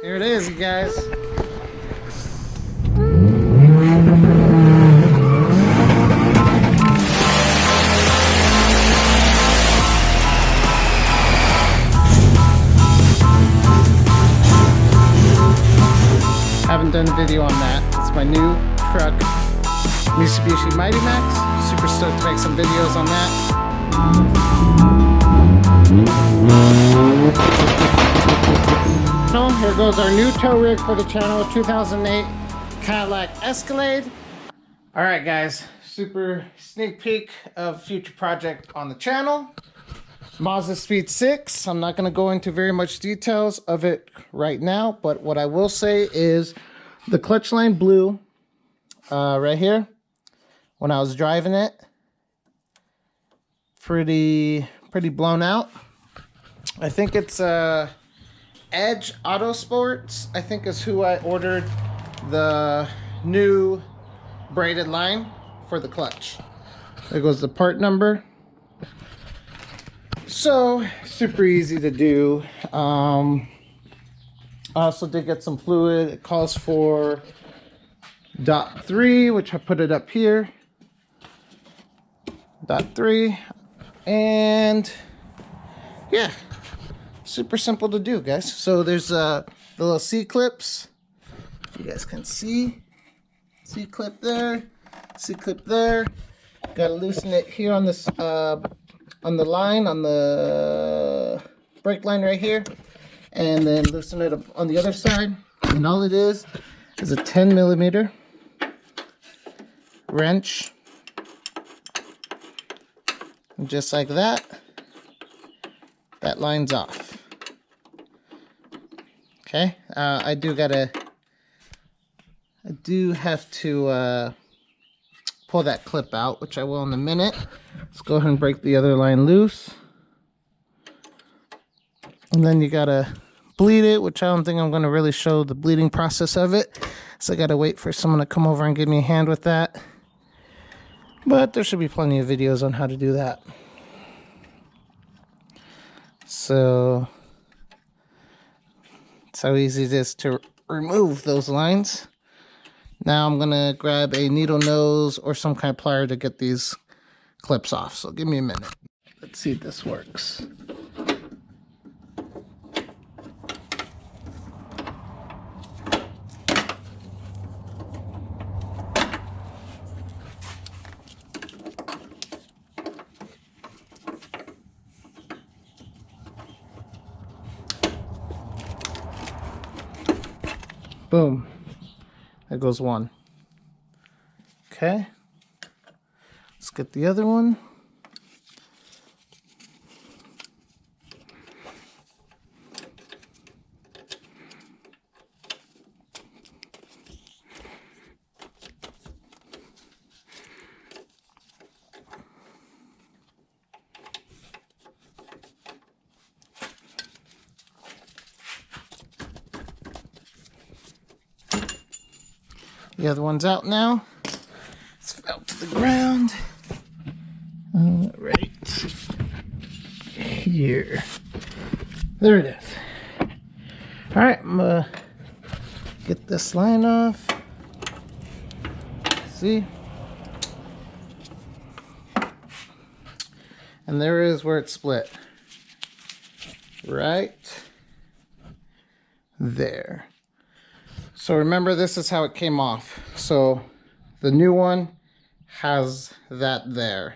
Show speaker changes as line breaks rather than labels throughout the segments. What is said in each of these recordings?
Here it is, you guys. Haven't done a video on that. It's my new truck, Mitsubishi Mighty Max. Super stoked to make some videos on that. So here goes our new tow rig for the channel, 2008 Cadillac Escalade. All right, guys, super sneak peek of future project on the channel. Mazdaspeed 6. I'm not going to go into very much details of it right now, but what I will say is the clutch line blew right here when I was driving it. Pretty blown out. I think it's Edge Auto Sports, I think, is who I ordered the new braided line for the clutch. There goes the part number. So super easy to do. I also did get some fluid. It calls for .3, which I put it up here. .3, and yeah, super simple to do, guys. So there's the little C-clips. You guys can see C-clip there, C-clip there. Got to loosen it here on this on the line, on the brake line right here, and then loosen it up on the other side. And all it is a 10mm wrench, and just like that, that line's off. Okay, I do have to pull that clip out, which I will in a minute. Let's go ahead and break the other line loose. And then you gotta bleed it, which I don't think I'm gonna really show the bleeding process of it. So I gotta wait for someone to come over and give me a hand with that. But there should be plenty of videos on how to do that. So that's how easy it is to remove those lines. Now I'm gonna grab a needle nose or some kind of plier to get these clips off. So give me a minute. Let's see if this works. Boom. There goes one. Okay. Let's get the other one. The other one's out now. It's fell to the ground. Right here. There it is. Alright, I'm gonna get this line off. See? And there is where it split. Right there. So remember, this is how it came off. So the new one has that there.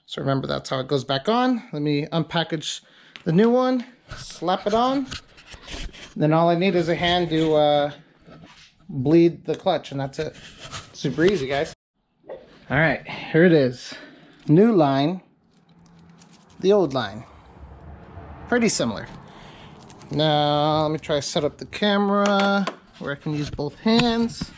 So remember, that's how it goes back on. Let me unpackage the new one, slap it on. Then all I need is a hand to bleed the clutch, and that's it. Super easy, guys. All right, here it is. New line, the old line. Pretty similar. Now, let me try to set up the camera where I can use both hands.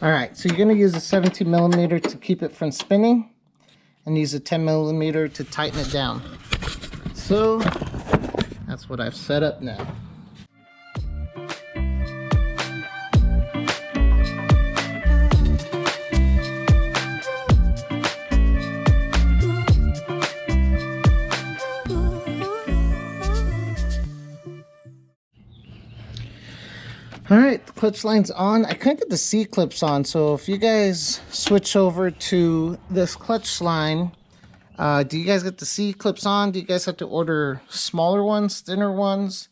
Alright, so you're going to use a 17 millimeter to keep it from spinning, and use a 10 millimeter to tighten it down. So that's what I've set up now. Alright, the clutch line's on. I couldn't get the C-clips on, so if you guys switch over to this clutch line, do you guys get the C-clips on? Do you guys have to order smaller ones, thinner ones?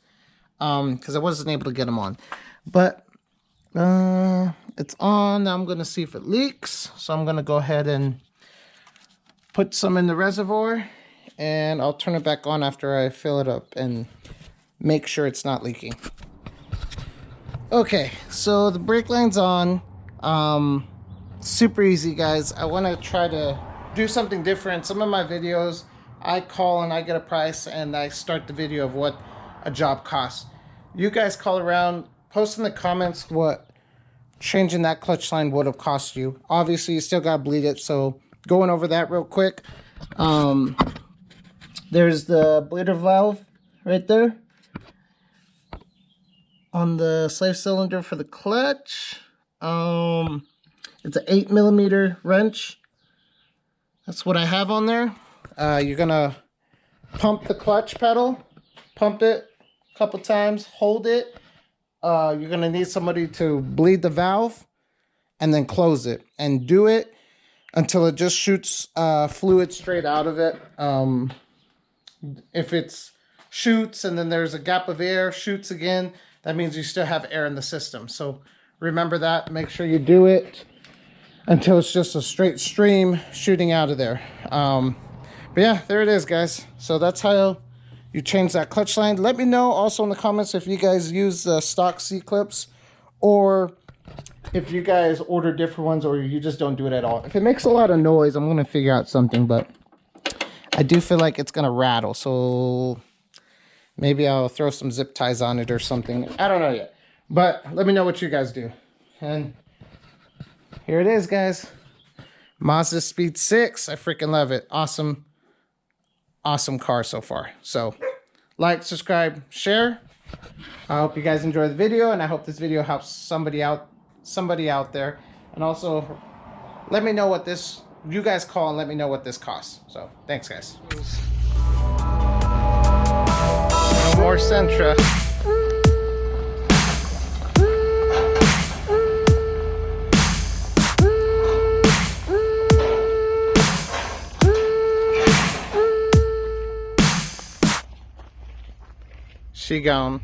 Because I wasn't able to get them on. But it's on. Now I'm going to see if it leaks. So I'm going to go ahead and put some in the reservoir, and I'll turn it back on after I fill it up and make sure it's not leaking. Okay, so the brake line's on. Super easy, guys. I want to try to do something different. Some of my videos, I call and I get a price and I start the video of what a job costs. You guys call around, post in the comments what changing that clutch line would have cost you. Obviously, you still got to bleed it, so going over that real quick. There's the bleeder valve right there on the slave cylinder for the clutch. It's an 8 millimeter wrench. That's what I have on there. You're gonna pump the clutch pedal, pump it a couple times, hold it. You're gonna need somebody to bleed the valve and then close it, and do it until it just shoots fluid straight out of it. If it's shoots and then there's a gap of air, shoots again, that means you still have air in the system. So remember that. Make sure you do it until it's just a straight stream shooting out of there. But yeah, there it is, guys. So that's how you change that clutch line. Let me know also in the comments if you guys use stock C-clips, or if you guys order different ones, or you just don't do it at all. If it makes a lot of noise, I'm going to figure out something, but I do feel like it's going to rattle. So maybe I'll throw some zip ties on it or something. I don't know yet. But let me know what you guys do. And here it is, guys. Mazdaspeed 6. I freaking love it. Awesome. Awesome car so far. So like, subscribe, share. I hope you guys enjoy the video, and I hope this video helps somebody out there. And also let me know what this, you guys call and let me know what this costs. So thanks, guys. No more Sentra. She gone.